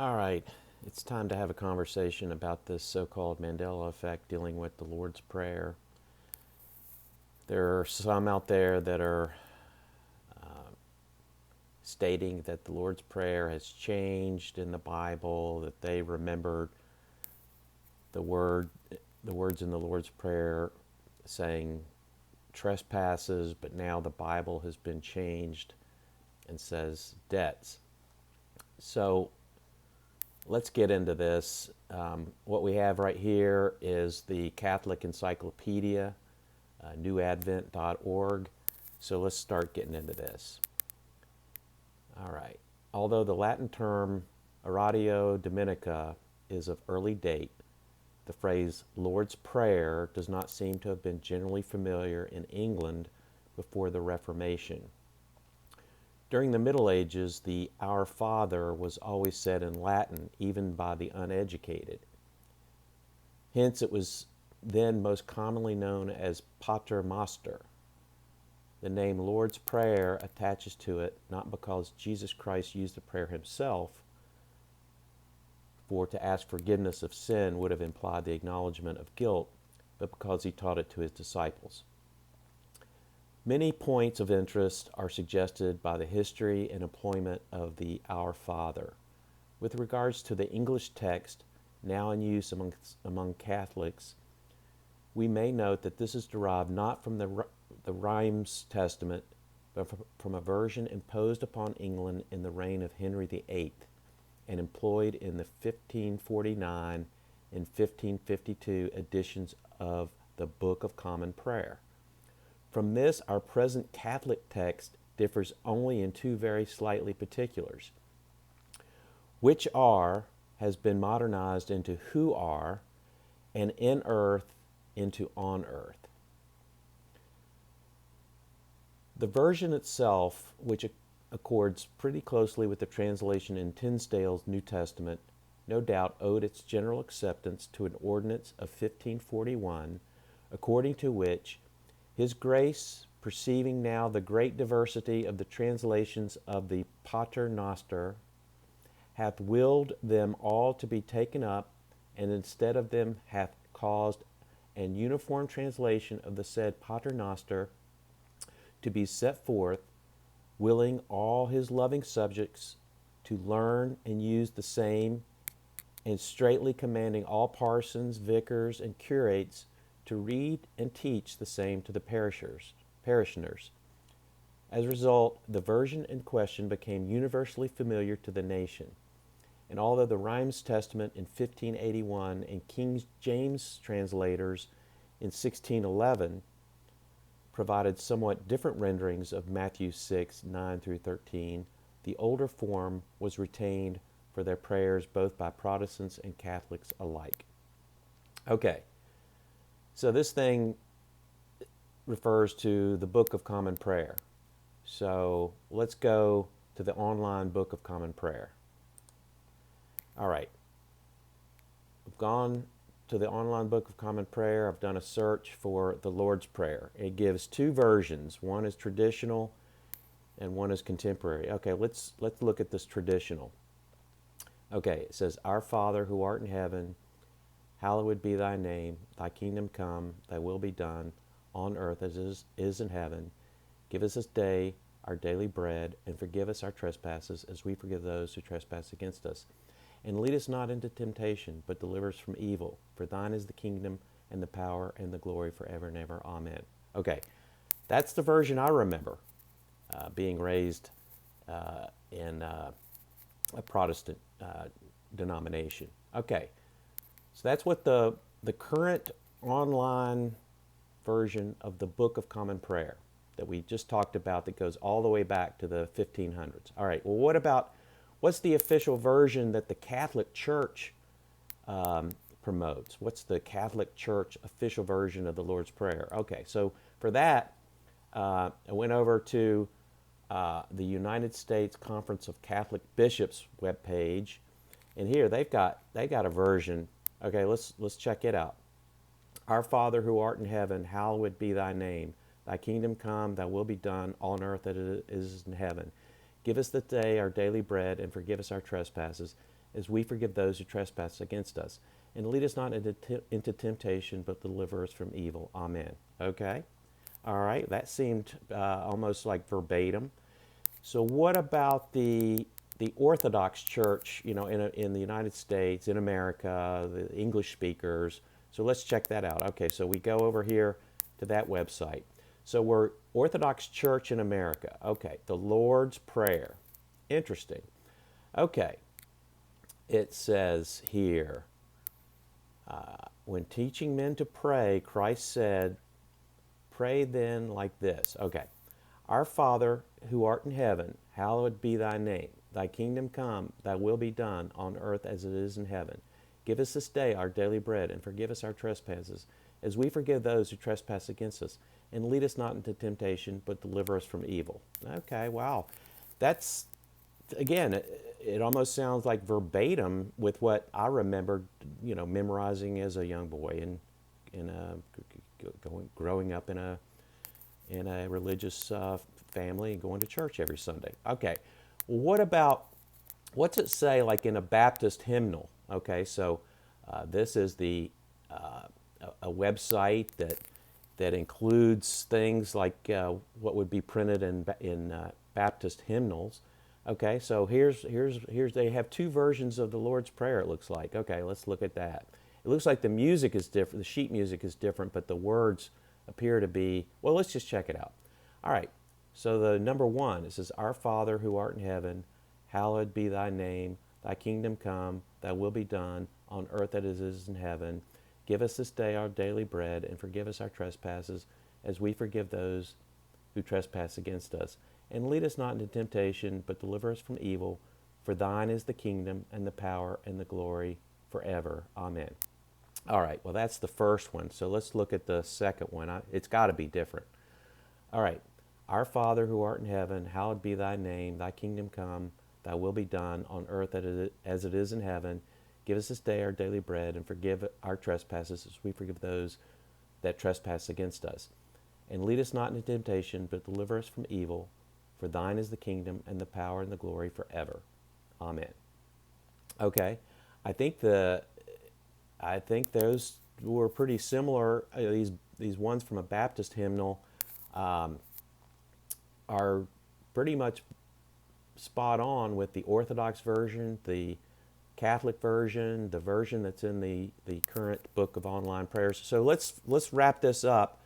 All right, it's time to have a conversation about this so-called Mandela Effect dealing with the Lord's Prayer. There are some out there that are stating that the Lord's Prayer has changed in the Bible, that they remembered the word, the words in the Lord's Prayer saying trespasses, but now the Bible has been changed and says debts. So let's get into this. What we have right here is the Catholic Encyclopedia, newadvent.org. So let's start getting into this. All right. Although the Latin term oratio dominica is of early date, the phrase Lord's Prayer does not seem to have been generally familiar in England before the Reformation. During the Middle Ages, the Our Father was always said in Latin, even by the uneducated. Hence, it was then most commonly known as Pater Noster. The name Lord's Prayer attaches to it not because Jesus Christ used the prayer himself, for to ask forgiveness of sin would have implied the acknowledgement of guilt, but because he taught it to his disciples. Many points of interest are suggested by the history and employment of the Our Father. With regards to the English text now in use among Catholics, we may note that this is derived not from the Rheims Testament, but from a version imposed upon England in the reign of Henry VIII and employed in the 1549 and 1552 editions of the Book of Common Prayer. From this, our present Catholic text differs only in two very slightly particulars, which are has been modernized into who are, and in earth into on earth. The version itself, which accords pretty closely with the translation in Tyndale's New Testament, no doubt owed its general acceptance to an ordinance of 1541, according to which His Grace, perceiving now the great diversity of the translations of the Pater Noster, hath willed them all to be taken up, and instead of them hath caused an uniform translation of the said Pater Noster to be set forth, willing all his loving subjects to learn and use the same, and straitly commanding all parsons, vicars, and curates to read and teach the same to the parishioners. As a result, the version in question became universally familiar to the nation. And although the Rheims Testament in 1581 and King James translators in 1611 provided somewhat different renderings of Matthew 6, 9 through 13, the older form was retained for their prayers both by Protestants and Catholics alike. Okay, so this thing refers to the Book of Common Prayer. So let's go to the online Book of Common Prayer. All right, I've gone to the online Book of Common Prayer. I've done a search for the Lord's Prayer. It gives two versions. One is traditional and one is contemporary. Okay, let's look at this traditional. Okay, it says, Our Father who art in heaven, hallowed be thy name. Thy kingdom come, thy will be done, on earth as it is in heaven. Give us this day our daily bread, and forgive us our trespasses as we forgive those who trespass against us. And lead us not into temptation, but deliver us from evil. For thine is the kingdom and the power and the glory forever and ever. Amen. Okay, that's the version I remember being raised in a Protestant denomination. Okay, so that's what the current online version of the Book of Common Prayer that we just talked about that goes all the way back to the 1500s. All right, well, what's the official version that the Catholic Church promotes? What's the Catholic Church official version of the Lord's Prayer? Okay, so for that, I went over to the United States Conference of Catholic Bishops webpage, and here they got a version. Okay, let's check it out. Our Father who art in heaven, hallowed be thy name. Thy kingdom come, thy will be done on earth as it is in heaven. Give us this day our daily bread, and forgive us our trespasses, as we forgive those who trespass against us. And lead us not into temptation, but deliver us from evil. Amen. Okay? All right, that seemed almost like verbatim. So what about the Orthodox Church, in the United States, in America, the English speakers? So let's check that out. Okay, so we go over here to that website. So we're Orthodox Church in America. Okay, the Lord's Prayer. Interesting. Okay, it says here, when teaching men to pray, Christ said, pray then like this. Okay. Our Father, who art in heaven, hallowed be thy name. Thy kingdom come, thy will be done, on earth as it is in heaven. Give us this day our daily bread, and forgive us our trespasses, as we forgive those who trespass against us. And lead us not into temptation, but deliver us from evil. Okay, wow. That's, again, it almost sounds like verbatim with what I remembered, memorizing as a young boy and growing up in a religious family and going to church every Sunday. Okay, well, what's it say like in a Baptist hymnal? Okay, so this is a website that includes things like what would be printed in Baptist hymnals. Okay, so here's they have two versions of the Lord's Prayer, it looks like. Okay, let's look at that. It looks like the music is different, the sheet music is different, but the words appear to be, well, let's just check it out. All right, so the number one, it says, Our Father who art in heaven, hallowed be thy name, thy kingdom come, thy will be done, on earth as it is in heaven. Give us this day our daily bread, and forgive us our trespasses, as we forgive those who trespass against us. And lead us not into temptation, but deliver us from evil. For thine is the kingdom, and the power, and the glory, forever. Amen. All right, well, that's the first one. So let's look at the second one. It's got to be different. All right. Our Father who art in heaven, hallowed be thy name. Thy kingdom come, thy will be done, on earth as it is in heaven. Give us this day our daily bread, and forgive our trespasses as we forgive those that trespass against us. And lead us not into temptation, but deliver us from evil. For thine is the kingdom, and the power, and the glory, forever. Amen. Okay, I think those were pretty similar. These ones from a Baptist hymnal are pretty much spot on with the Orthodox version, the Catholic version, the version that's in the current book of online prayers. So let's wrap this up